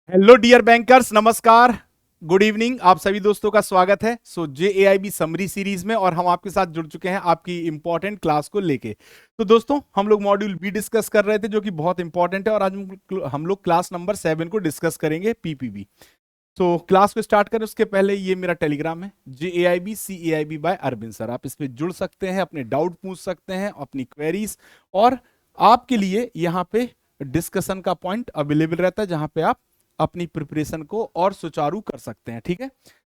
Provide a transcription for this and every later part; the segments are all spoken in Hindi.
हेलो डियर बैंकर्स, नमस्कार, गुड इवनिंग। आप सभी दोस्तों का स्वागत है जेएआईबी समरी सीरीज में, और हम आपके साथ जुड़ चुके हैं आपकी इंपॉर्टेंट क्लास को लेके। तो दोस्तों, हम लोग मॉड्यूल बी डिस्कस कर रहे थे जो कि बहुत इंपॉर्टेंट है, और आज हम लोग क्लास नंबर 7 को डिस्कस करेंगे, पीपीबी। तो क्लास को स्टार्ट करें उसके पहले ये मेरा टेलीग्राम है, JAIB बाय अरविंद सर। आप इस पे जुड़ सकते हैं, अपने डाउट पूछ सकते हैं, अपनी क्वेरीज, और आपके लिए यहाँ पे डिस्कशन का पॉइंट अवेलेबल रहता है जहां पे आप अपनी प्रिपरेशन को और सुचारू कर सकते हैं। ठीक है,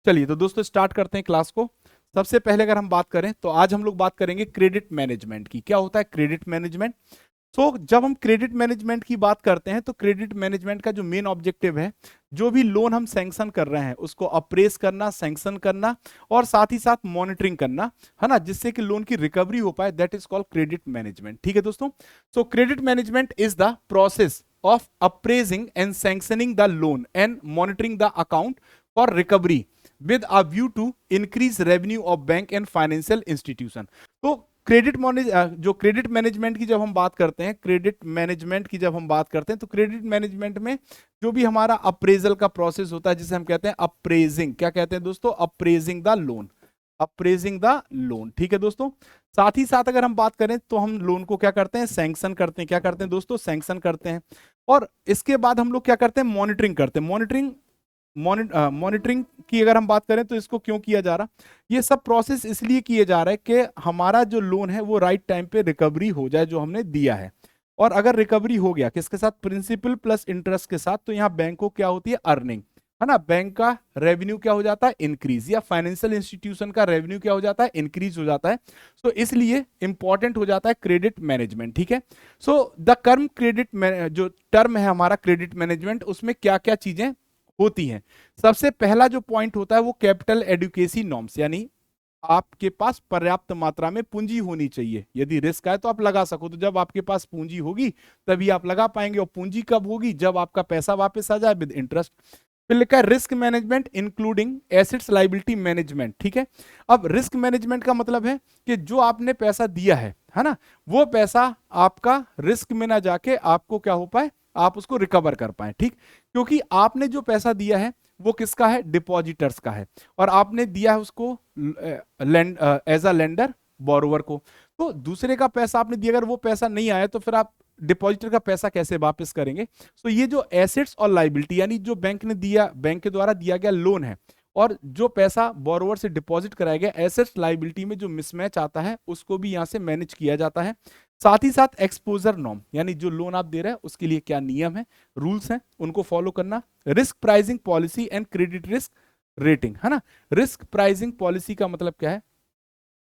चलिए तो दोस्तों स्टार्ट करते हैं क्लास को। सबसे पहले अगर हम बात करें तो आज हम लोग बात करेंगे क्रेडिट मैनेजमेंट की। क्या होता है क्रेडिट मैनेजमेंट? तो जब हम क्रेडिट मैनेजमेंट की बात करते हैं तो क्रेडिट मैनेजमेंट का जो मेन ऑब्जेक्टिव है, जो भी लोन हम सैंक्शन कर रहे हैं उसको अप्रेस करना, सैंक्शन करना, और साथ ही साथ मॉनिटरिंग करना, है ना, जिससे कि लोन की रिकवरी हो पाए। That is called credit management. ठीक है दोस्तों, सो credit management is the process of appraising and sanctioning the loan and monitoring the account for recovery with a view to increase revenue of bank and financial institution। तो क्रेडिट मैनेजमेंट की जब हम बात करते हैं, तो क्रेडिट मैनेजमेंट में जो भी हमारा अप्रेजल का प्रोसेस होता है, जिसे हम कहते हैं अप्रेजिंग। क्या कहते हैं दोस्तों? Appraising the loan, appraising the loan. ठीक है दोस्तों, साथ ही साथ अगर हम बात करें तो हम लोन को क्या करते हैं? सैंक्शन करते हैं। क्या करते हैं दोस्तों? सैंक्शन करते हैं। और इसके बाद हम लोग क्या करते हैं? मॉनिटरिंग करते हैं। मॉनिटरिंग की अगर हम बात करें तो इसको क्यों किया जा रहा? ये सब प्रोसेस इसलिए किए जा रहा है कि हमारा जो लोन है वो राइट टाइम पे रिकवरी हो जाए जो हमने दिया है। और अगर रिकवरी हो गया किसके साथ? प्रिंसिपल प्लस इंटरेस्ट के साथ, तो यहाँ बैंक को क्या होती है? अर्निंग, है ना। बैंक का रेवेन्यू क्या हो जाता है? इंक्रीज। या फाइनेंशियल इंस्टीट्यूशन का रेवेन्यू क्या हो जाता है? इंक्रीज हो जाता है। सो इसलिए इंपॉर्टेंट हो जाता है क्रेडिट मैनेजमेंट। ठीक है, सो द कर्म क्रेडिट, जो टर्म है हमारा क्रेडिट मैनेजमेंट, उसमें क्या क्या चीजें होती हैं? सबसे पहला जो पॉइंट होता है वो कैपिटल एडुकेसी नॉर्म्स, यानी आपके पास पर्याप्त मात्रा में पूंजी होनी चाहिए। यदि रिस्क आए तो आप लगा सको, तो जब आपके पास पूंजी होगी तभी आप लगा पाएंगे। और पूंजी कब होगी? जब आपका पैसा वापस आ जाए विद इंटरेस्ट। फिर लिखा है risk management including assets liability management. ठीक है, अब रिस्क मैनेजमेंट का मतलब है कि जो आपने पैसा दिया है ना, वो पैसा आपका रिस्क में ना जाके आपको क्या हो पाए? आप उसको रिकवर कर पाए। ठीक, क्योंकि आपने जो पैसा दिया है वो किसका है? डिपॉजिटर्स का है, और आपने दिया है उसको एज अ लेंडर बोरोवर को। तो दूसरे का पैसा आपने दिया, अगर वो पैसा नहीं आया तो फिर आप डिपॉजिटर का पैसा कैसे वापस करेंगे? तो ये जो एसेट्स और लाइबिलिटी, यानी जो बैंक ने दिया, बैंक के द्वारा दिया गया लोन है, और जो पैसा बोरोवर से डिपॉजिट कराया गया, एसेट्स लाइबिलिटी में जो मिसमैच आता है उसको भी यहां से मैनेज किया जाता है। साथ ही साथ एक्सपोजर नॉर्म, यानी जो लोन आप दे रहे हैं उसके लिए क्या नियम है, रूल्स हैं, उनको फॉलो करना। Risk pricing policy and credit risk rating, है ना। रिस्क प्राइसिंग पॉलिसी का मतलब क्या है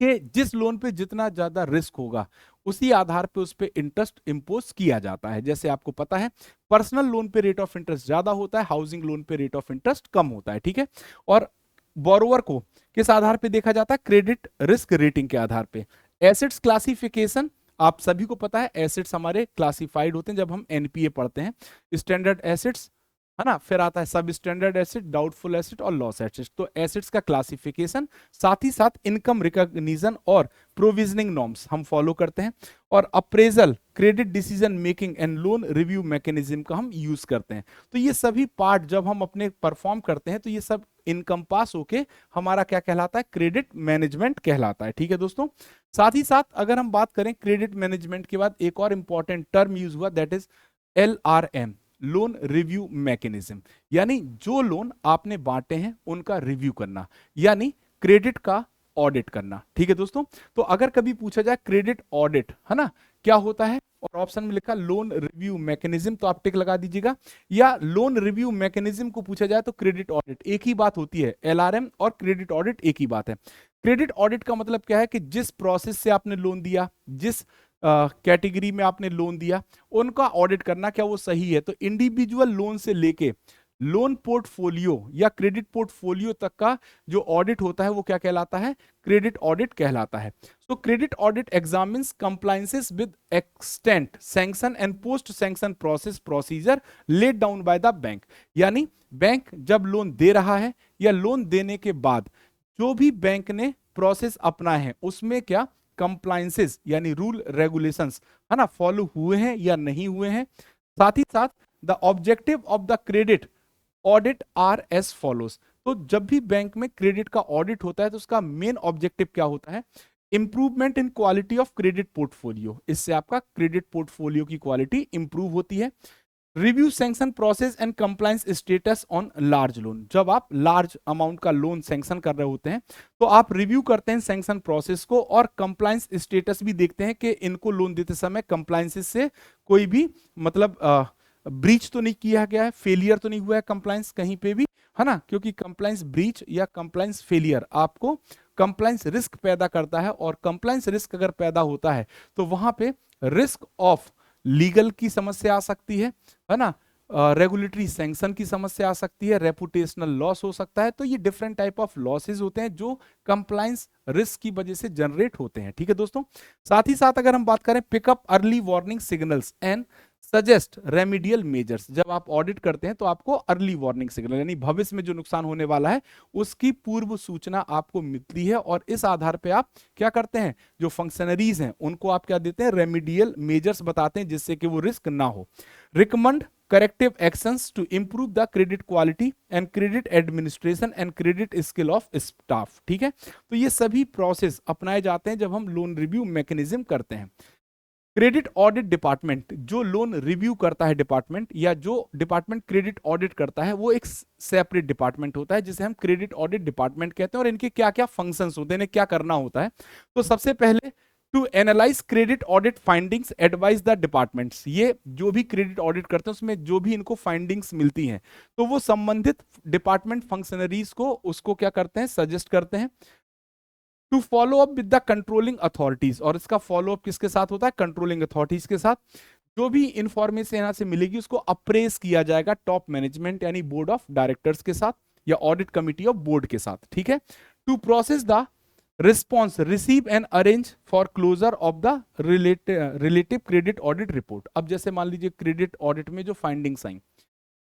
कि जिस लोन पे जितना ज्यादा रिस्क होगा उसी आधार पे उस पे इंटरेस्ट इंपोज किया जाता है। जैसे आपको पता है, पर्सनल लोन पे रेट ऑफ इंटरेस्ट ज्यादा होता है, हाउसिंग लोन पे रेट ऑफ इंटरेस्ट कम होता है। ठीक है, और बोरोवर को किस आधार पे देखा जाता है? क्रेडिट रिस्क रेटिंग के आधार पे। एसेट्स क्लासिफिकेशन, आप सभी को पता है एसेट्स हमारे क्लासिफाइड होते हैं जब हम एनपीए पढ़ते हैं। स्टैंडर्ड एसेट्स, है ना, फिर आता है सब स्टैंडर्ड एसेट, डाउटफुल एसेट और लॉस एसेट। तो एसेट्स का क्लासिफिकेशन, साथ ही साथ इनकम रिकॉग्निशन और प्रोविजनिंग नॉर्म्स हम फॉलो करते हैं। और appraisal, credit decision making and loan review mechanism का हम यूज करते हैं। तो ये सभी पार्ट जब हम अपने परफॉर्म करते हैं तो ये सब इनकम पास होके हमारा क्या कहलाता है? क्रेडिट मैनेजमेंट कहलाता है। ठीक है दोस्तों, साथ ही साथ अगर हम बात करें क्रेडिट मैनेजमेंट के बाद एक और इंपॉर्टेंट टर्म यूज हुआ, that is LRM, loan review mechanism. यानी जो लोन आपने बांटे हैं उनका रिव्यू करना, यानी क्रेडिट का ऑडिट करना। ठीक है दोस्तों, तो अगर कभी पूछा जाए क्रेडिट ऑडिट, है ना, क्या होता है, और ऑप्शन में लिखा लोन रिव्यू मैकेनिज्म, तो आप टिक लगा दीजिएगा। या लोन रिव्यू मैकेनिज्म को पूछा जाए तो क्रेडिट ऑडिट, एक ही बात होती है। LRM और क्रेडिट ऑडिट एक ही बात है। क्रेडिट ऑडिट का मतलब क्या है कि जिस प्रोसेस से आपने लोन दिया, जिस कैटेगरी में आपने लोन दिया, उनका ऑडिट करना, क्या वो सही है। तो इंडिविजुअल लोन से लेके लोन पोर्टफोलियो या क्रेडिट पोर्टफोलियो तक का जो ऑडिट होता है वो क्या कहलाता है? क्रेडिट ऑडिट कहलाता है। सो credit audit examines compliances with extent sanction and post sanction process procedure laid down by the bank. यानी बैंक जब लोन दे रहा है या लोन देने के बाद जो भी बैंक ने प्रोसेस अपना है उसमें क्या कंप्लायंसेस यानी रूल रेगुलेशंस, है ना, फॉलो हुए हैं या नहीं हुए हैं। साथ ही साथ the objective of the credit audit are as follows. तो जब भी बैंक में क्रेडिट का ऑडिट होता है तो उसका मेन ऑब्जेक्टिव क्या होता है? Improvement in quality of credit portfolio. इससे आपका क्रेडिट पोर्टफोलियो की क्वालिटी इंप्रूव होती है। Review sanction process and compliance status on large loan. जब आप लार्ज अमाउंट का लोन सैंक्शन कर रहे होते हैं तो आप रिव्यू करते हैं सैंक्शन प्रोसेस को और कंप्लायंस स्टेटस भी देखते हैं कि इनको लोन देते समय कंप्लायंसेस से कोई भी मतलब ब्रीच तो नहीं किया गया है, फेलियर तो नहीं हुआ है कंप्लायंस कहीं पे भी, है ना? क्योंकि कंप्लायंस ब्रीच या कंप्लायंस फेलियर आपको कंप्लायंस रिस्क पैदा करता है, और कंप्लायंस रिस्क अगर पैदा होता है तो वहां पे रिस्क ऑफ लीगल की समस्या आ सकती है ना? रेगुलेटरी सैंक्शन की समस्या आ सकती है, रेपुटेशनल लॉस हो सकता है। तो ये डिफरेंट टाइप ऑफ लॉसेज होते हैं जो कंप्लायंस रिस्क की वजह से जनरेट होते हैं। ठीक है दोस्तों, साथ ही साथ अगर हम बात करें pickup early warning signals and suggest remedial measures. जब आप ऑडिट करते हैं तो आपको अर्ली वार्निंग सिग्नल यानी भविष्य में जो नुकसान होने वाला है उसकी पूर्व सूचना आपको मिलती है, और इस आधार पे आप क्या करते हैं, जो फंक्शनरीज हैं उनको आप क्या देते हैं, रेमिडियल मेजर्स बताते हैं जिससे कि वो रिस्क ना हो। Recommend corrective actions to improve the credit quality and credit administration and credit skill of staff. ठीक है, तो ये सभी प्रोसेस अपनाए जाते हैं जब हम लोन रिव्यू मैकेनिज्म करते हैं। क्रेडिट ऑडिट डिपार्टमेंट, जो लोन रिव्यू करता है डिपार्टमेंट या जो डिपार्टमेंट क्रेडिट ऑडिट करता है वो एक सेपरेट डिपार्टमेंट होता है जिसे हम क्रेडिट ऑडिट डिपार्टमेंट कहते हैं। और इनके क्या क्या फंक्शंस होते हैं, इन्हें क्या करना होता है? तो सबसे पहले to analyse credit audit findings advise the departments. ये जो भी क्रेडिट ऑडिट करते हैं उसमें जो भी इनको फाइंडिंग्स मिलती हैं तो वो संबंधित डिपार्टमेंट फंक्शनरीज को उसको क्या करते हैं, सजेस्ट करते हैं। To follow up with the controlling authorities, और इसका फॉलो अप किसके साथ होता है, कंट्रोलिंग अथॉरिटीज के साथ। जो भी इंफॉर्मेशन यहां से मिलेगी उसको अप्रेस किया जाएगा टॉप मैनेजमेंट यानी बोर्ड ऑफ डायरेक्टर्स के साथ या ऑडिट कमिटी ऑफ बोर्ड के साथ। ठीक है, to process the response receive and arrange for closure of the relative credit audit report. अब जैसे मान लीजिए क्रेडिट ऑडिट में जो फाइंडिंग्स आई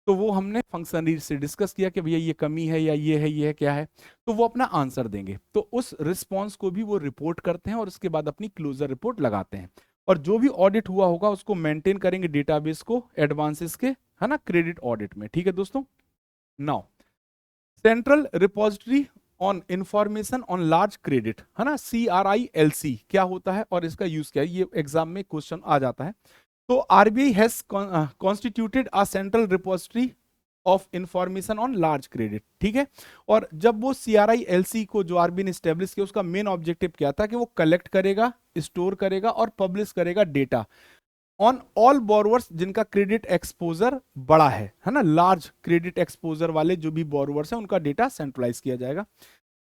तो वो हमने फंक्शनरी से डिस्कस किया कि भैया ये कमी है या ये है, ये है, क्या है, तो वो अपना आंसर देंगे। तो उस रिस्पॉन्स को भी वो रिपोर्ट करते हैं और उसके बाद अपनी क्लोजर रिपोर्ट लगाते हैं, और जो भी ऑडिट हुआ होगा उसको मेंटेन करेंगे डेटाबेस को एडवांसेस के, है ना, क्रेडिट ऑडिट में। ठीक है दोस्तों, now central repository on information on large credit, है ना, CRILC क्या होता है और इसका यूज क्या है, ये एग्जाम में क्वेश्चन आ जाता है। तो RBI has constituted a central repository of information on large credit. ठीक है, और जब वो CRILC को जो आरबीआई ने स्टेब्लिश किया उसका मेन ऑब्जेक्टिव क्या था कि वो कलेक्ट करेगा, स्टोर करेगा और पब्लिश करेगा डेटा ऑन ऑल बोरोवर्स जिनका क्रेडिट एक्सपोजर बड़ा है ना, लार्ज क्रेडिट एक्सपोजर वाले जो भी बोरोवर्स हैं उनका डेटा सेंट्रलाइज किया जाएगा।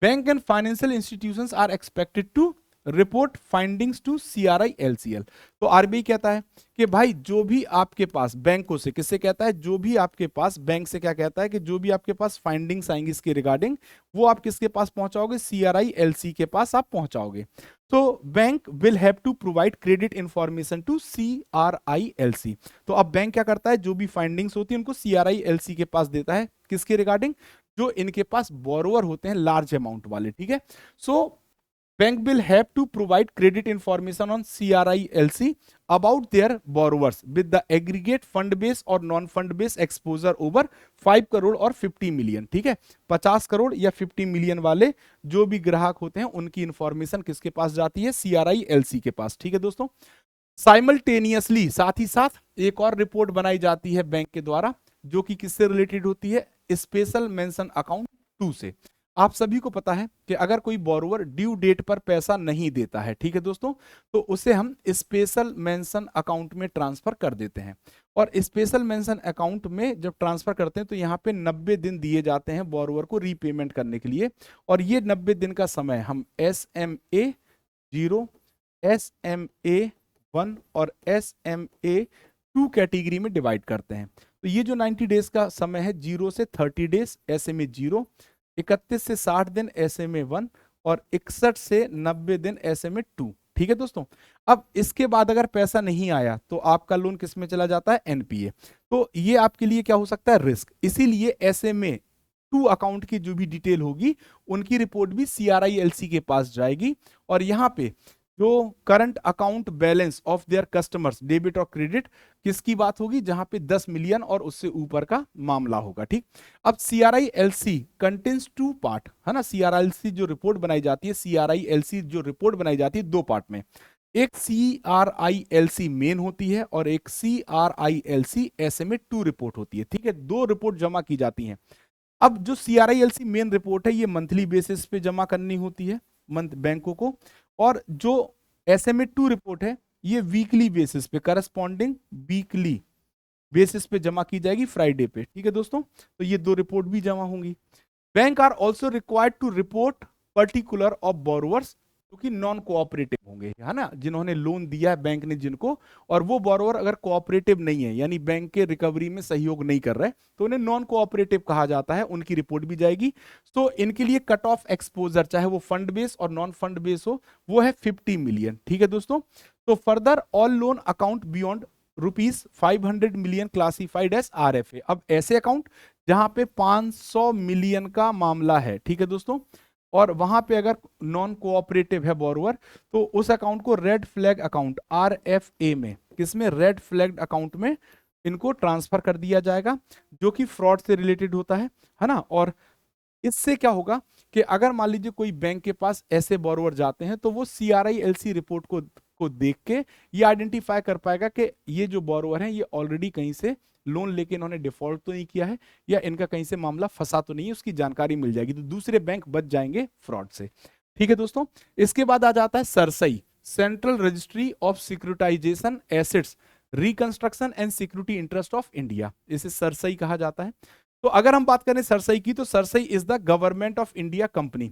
Bank and financial institutions are expected to report findings to CRILCL। तो आरबीआई कहता है कि भाई जो भी आपके पास बैंकों से, किससे कहता है, जो भी आपके पास बैंक से क्या कहता है कि जो भी आपके पास फाइंडिंग्स आएंगी इसके रिगार्डिंग वो आप किसके पास पहुंचाओगे, CRILC के पास आप पहुंचाओगे। तो bank will have to provide credit information to CRILC। तो अब बैंक क्या करता है, जो भी फाइंडिंग्स होती है उनको CRILC के पास देता है, किसके रिगार्डिंग, जो इनके पास बोरोवर होते हैं लार्ज अमाउंट वाले। ठीक है, so bank will have to provide credit information on CRILC about their borrowers with the aggregate fund base और non fund base exposure over 5 crore और 50 मिलियन। ठीक है, 50 करोड़ या 50 मिलियन वाले जो भी ग्राहक होते हैं उनकी इंफॉर्मेशन किसके पास जाती है, CRILC के पास। ठीक है दोस्तों, साइमल्टेनियसली साथ ही साथ एक और रिपोर्ट बनाई जाती है बैंक के द्वारा जो कि किससे रिलेटेड होती है, स्पेशल मेंशन अकाउंट 2 से। आप सभी को पता है कि अगर कोई बोरोवर ड्यू डेट पर पैसा नहीं देता है, ठीक है दोस्तों, तो उसे हम स्पेशल मेंशन अकाउंट में ट्रांसफर कर देते हैं। और स्पेशल मेंशन अकाउंट में जब ट्रांसफर करते हैं तो यहाँ पे 90 दिन दिए जाते हैं बोरोवर को रीपेमेंट करने के लिए, और ये 90 दिन का समय हम SMA 0, SMA 1 और SMA 2 कैटेगरी में डिवाइड करते हैं। तो ये जो 90 डेज का समय है, 0 से 30 डेज SMA 0, 31 से 60 दिन SMA 1 और 61 से 90 दिन SMA 2। ठीक है दोस्तों, अब इसके बाद अगर पैसा नहीं आया तो आपका लोन किस में चला जाता है, NPA। तो ये आपके लिए क्या हो सकता है, रिस्क। इसीलिए SMA 2 अकाउंट की जो भी डिटेल होगी उनकी रिपोर्ट भी CRILC के पास जाएगी, और यहाँ पे जो current account balance of their customers debit और क्रेडिट किसकी बात होगी, जहां पे 10 मिलियन और उससे ऊपर का मामला होगा। ठीक, अब CRILC कंटेन्स टू पार्ट, है ना। CRILC जो रिपोर्ट बनाई जाती है, CRILC जो रिपोर्ट बनाई जाती है दो पार्ट में, एक CRILC मेन होती है और एक CRILC SMA 2 रिपोर्ट होती है। ठीक है, दो रिपोर्ट जमा की जाती हैं। अब जो CRILC मेन रिपोर्ट है ये मंथली बेसिस पे जमा करनी होती है मंथ बैंकों को, और जो SMA 2 रिपोर्ट है ये वीकली बेसिस पे, करस्पॉन्डिंग वीकली बेसिस पे जमा की जाएगी फ्राइडे पे। ठीक है दोस्तों, तो ये दो रिपोर्ट भी जमा होंगी। Bank are also required to report particular of borrowers जो कि नॉन कोऑपरेटिव होंगे, है ना, जिन्होंने लोन दिया है बैंक ने जिनको, और वो बोरोवर अगर कोऑपरेटिव नहीं है यानी बैंक के रिकवरी में सहयोग नहीं कर रहे तो उन्हें नॉन कोऑपरेटिव कहा जाता है, उनकी रिपोर्ट भी जाएगी। तो इनके लिए कट ऑफ एक्सपोजर चाहे वो फंड बेस और नॉन फंड बेस हो वो है 50 मिलियन। ठीक है दोस्तों, तो further all loan account beyond ₹500 million classified as RFA। अब ऐसे अकाउंट जहां पे 500 मिलियन का मामला है, ठीक है दोस्तों, और वहां पे अगर नॉन कोऑपरेटिव है बोरोवर तो उस अकाउंट को रेड फ्लैग अकाउंट RFA में, किसमें, रेड फ्लैग अकाउंट में इनको ट्रांसफर कर दिया जाएगा, जो कि फ्रॉड से रिलेटेड होता है ना। और इससे क्या होगा कि अगर मान लीजिए कोई बैंक के पास ऐसे बोरोवर जाते हैं तो वो CRILC रिपोर्ट को देख के ये आइडेंटिफाई कर पाएगा कि ये जो बोरोवर हैं ये ऑलरेडी कहीं से लोन लेके इन्होंने डिफॉल्ट तो नहीं किया है या इनका कहीं से मामला फंसा तो नहीं है, उसकी जानकारी मिल जाएगी, तो दूसरे बैंक बच जाएंगे फ्रॉड से। ठीक है दोस्तों, इसके बाद आ जाता है CERSAI, central registry of securitisation assets reconstruction and security interest of India, इसे सरसई कहा जाता है। तो अगर हम बात करें सरसई की, तो Sarsai is the government of India company.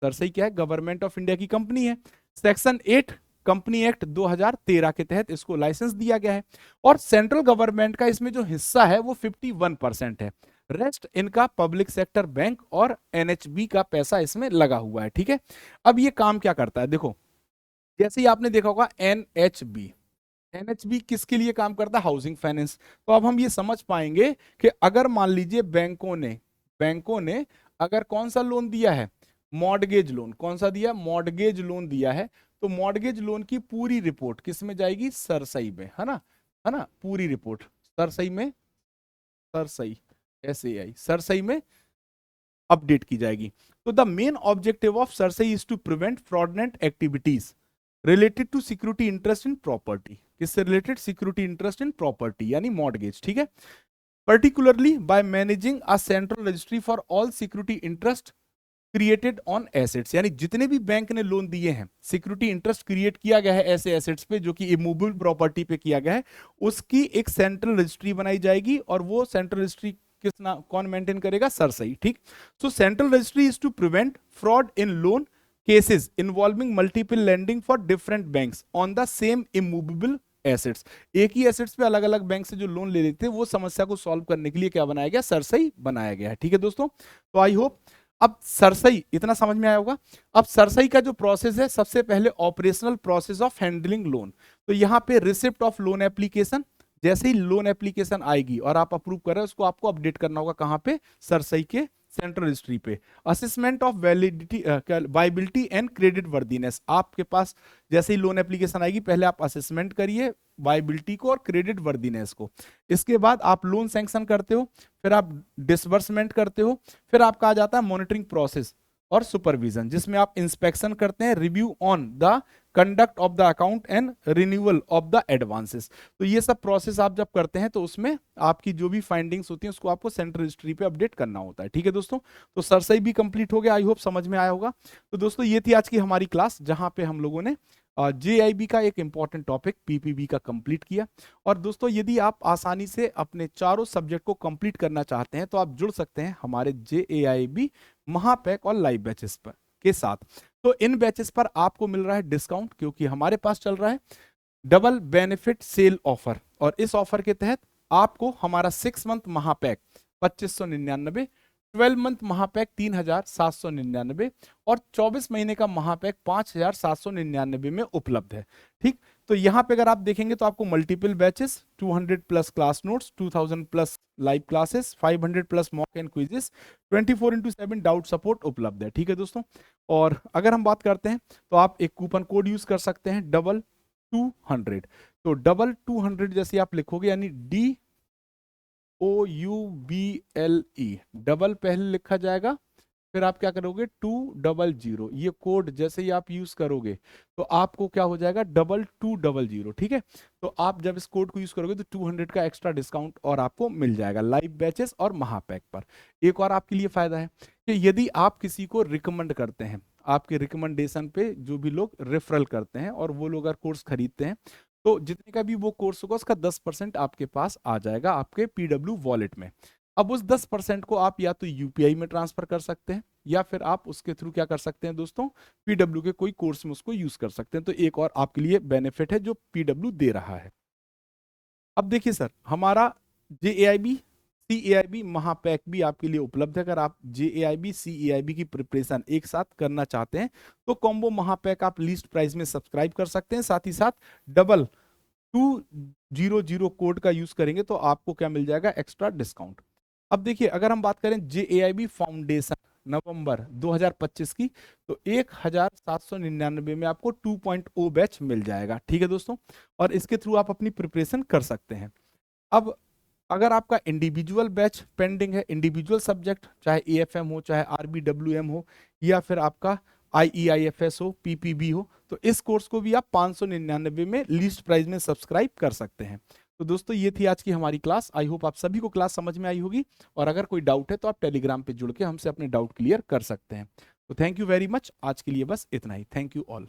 Sarsai क्या है, गवर्नमेंट ऑफ इंडिया की कंपनी है। सेक्शन 8 कंपनी एक्ट 2013 के तहत इसको लाइसेंस दिया गया है, और सेंट्रल गवर्नमेंट का इसमें जो हिस्सा है वो 51% है। रेस्ट इनका पब्लिक सेक्टर बैंक और NHB का पैसा इसमें लगा हुआ है। ठीक है, अब ये काम क्या करता है, देखो जैसे ही आपने देखा होगा NHB किसके लिए काम करता है, हाउसिंग फाइनेंस। तो अब हम ये समझ पाएंगे कि अगर मान लीजिए बैंकों ने अगर कौन सा लोन दिया है, मॉर्गेज लोन, कौन सा दिया, मॉर्गेज लोन दिया है, तो मॉर्गेज लोन की पूरी रिपोर्ट किस में जाएगी, सरसई में, है ना, पूरी रिपोर्ट सरसई में, सरसई SAI सरसई में अपडेट की जाएगी। तो the main objective of CERSAI is to prevent fraudulent activities related to security interest in property, किससे related, security interest in property यानी मॉर्गेज। ठीक है, particularly by managing a central registry for all security interest created on assets, यानी जितने भी बैंक ने लोन दिए हैं सिक्योरिटी इंटरेस्ट क्रिएट किया गया है ऐसे एसेट्स पे जो कि इमूवेबल प्रॉपर्टी पे किया गया है, उसकी एक सेंट्रल रजिस्ट्री बनाई जाएगी, और वो सेंट्रल रजिस्ट्री कौन मेंटेन करेगा, सरसई। ठीक, so central registry is to prevent fraud in loan cases involving multiple lending for different banks on the same immovable assets. एक ही एसेट्स पे अलग अलग बैंक से जो लोन ले लेते हैं वो समस्या को सॉल्व करने के लिए क्या बनाया गया, सरसई बनाया गया है। ठीक है दोस्तों, तो आई होप अब सरसई इतना समझ में आया होगा। अब सरसई का जो प्रोसेस है, सबसे पहले operational process of handling loan, तो यहाँ पे रिसिप्ट ऑफ लोन एप्लीकेशन, जैसे ही लोन एप्लीकेशन आएगी और आप अप्रूव कर रहे हैं उसको आपको अपडेट करना होगा कहाँ पे, सरसई के सेंट्रल रजिस्ट्री पे। Assessment of validity, viability and credit worthiness, आपके पास जैसे ही लोन एप्लीकेशन आएगी पहले आप असेसमेंट करिए वायबिलिटी को और क्रेडिट वर्दीनेस को, इसके बाद आप लोन सैंक्शन करते हो, फिर आप डिसबर्समेंट करते हो, फिर आपका आ जाता है मॉनिटरिंग प्रोसेस और सुपरविजन, जिसमें आप इंस्पेक्शन करते हैं, review on the conduct of the account and renewal of the advances. तो ये सब प्रोसेस आप जब करते हैं तो उसमें आपकी जो भी फाइंडिंग्स होती हैं उसको आपको सेंट्रल रजिस्ट्री पे अपडेट करना होता है। ठीक है दोस्तों, तो सरसई भी कंप्लीट हो गया, आई होप समझ में आया होगा। तो दोस्तों ये थी आज की हमारी क्लास जहां पे हम लोगों ने JIB का एक इंपॉर्टेंट टॉपिक PPB का कंप्लीट किया। और दोस्तों यदि आप आसानी से अपने चारों सब्जेक्ट को कंप्लीट करना चाहते हैं तो आप जुड़ सकते हैं हमारे JAIB महापैक और लाइव बैचेस पर के साथ। तो इन बैचेस पर आपको मिल रहा है डिस्काउंट, क्योंकि हमारे पास चल रहा है डबल बेनिफिट सेल ऑफर, और इस ऑफर के तहत आपको हमारा 6 मंथ महापैक 2599, 12 मंथ महापैक 3799 और 24 महीने का महापैक 5799 में उपलब्ध है। ठीक, तो यहाँ पे अगर आप देखेंगे तो आपको multiple batches, 200 plus class notes, 2000 plus live classes, 500 plus mock and quizzes, 24/7 doubt support उपलब्ध है। ठीक है दोस्तों, और अगर हम बात करते हैं तो आप एक कूपन कोड यूज कर सकते हैं DOUBLE200। तो DOUBLE200 जैसे आप लिखोगे यानी DOUBLE, डबल पहले लिखा जाएगा, फिर आप क्या करोगे 200, ये कोड जैसे ही आप यूज करोगे तो आपको क्या हो जाएगा 2200। ठीक है, तो आप जब इस कोड को यूज करोगे तो 200 का एक्स्ट्रा डिस्काउंट और आपको मिल जाएगा लाइव बैचेस और महापैक पर। एक और आपके लिए फायदा है कि यदि आप किसी को रिकमेंड करते हैं, आपके रिकमेंडेशन पे जो भी लोग रेफरल करते हैं और वो लोग अगर कोर्स खरीदते हैं तो जितने का भी वो कोर्स होगा उसका 10% आपके पास आ जाएगा आपके PW वॉलेट में। अब उस 10% को आप या तो यूपीआई में ट्रांसफर कर सकते हैं या फिर आप उसके थ्रू क्या कर सकते हैं दोस्तों, PW के कोई कोर्स में उसको यूज कर सकते हैं। तो एक और आपके लिए बेनिफिट है जो PW दे रहा है। अब देखिए सर, हमारा JAIB CAIB महापैक भी आपके लिए उपलब्ध है। अगर आप JAIB CAIB की प्रिपरेशन एक साथ करना चाहते हैं तो कॉम्बो महापैक आप लीस्ट प्राइस में सब्सक्राइब कर सकते हैं, साथ ही साथ 2200 कोड का यूज करेंगे तो आपको क्या मिल जाएगा एक्स्ट्रा डिस्काउंट। अब देखिए, अगर हम बात करें JAIB फाउंडेशन नवंबर 2025 की, तो 1799 में आपको 2.0 बैच मिल जाएगा। ठीक है दोस्तों, और इसके थ्रू आप अपनी प्रिपरेशन कर सकते हैं। अब अगर आपका इंडिविजुअल बैच पेंडिंग है, इंडिविजुअल सब्जेक्ट चाहे AFM हो, चाहे RBWM हो, या फिर आपका IEIFS हो, PPB हो, तो इस कोर्स को भी आप 599 में लीस्ट प्राइस में सब्सक्राइब कर सकते हैं। तो दोस्तों ये थी आज की हमारी क्लास। आई होप आप सभी को क्लास समझ में आई होगी, और अगर कोई डाउट है तो आप टेलीग्राम पे जुड़ के हमसे अपने डाउट क्लियर कर सकते हैं। तो थैंक यू वेरी मच, आज के लिए बस इतना ही। Thank you all.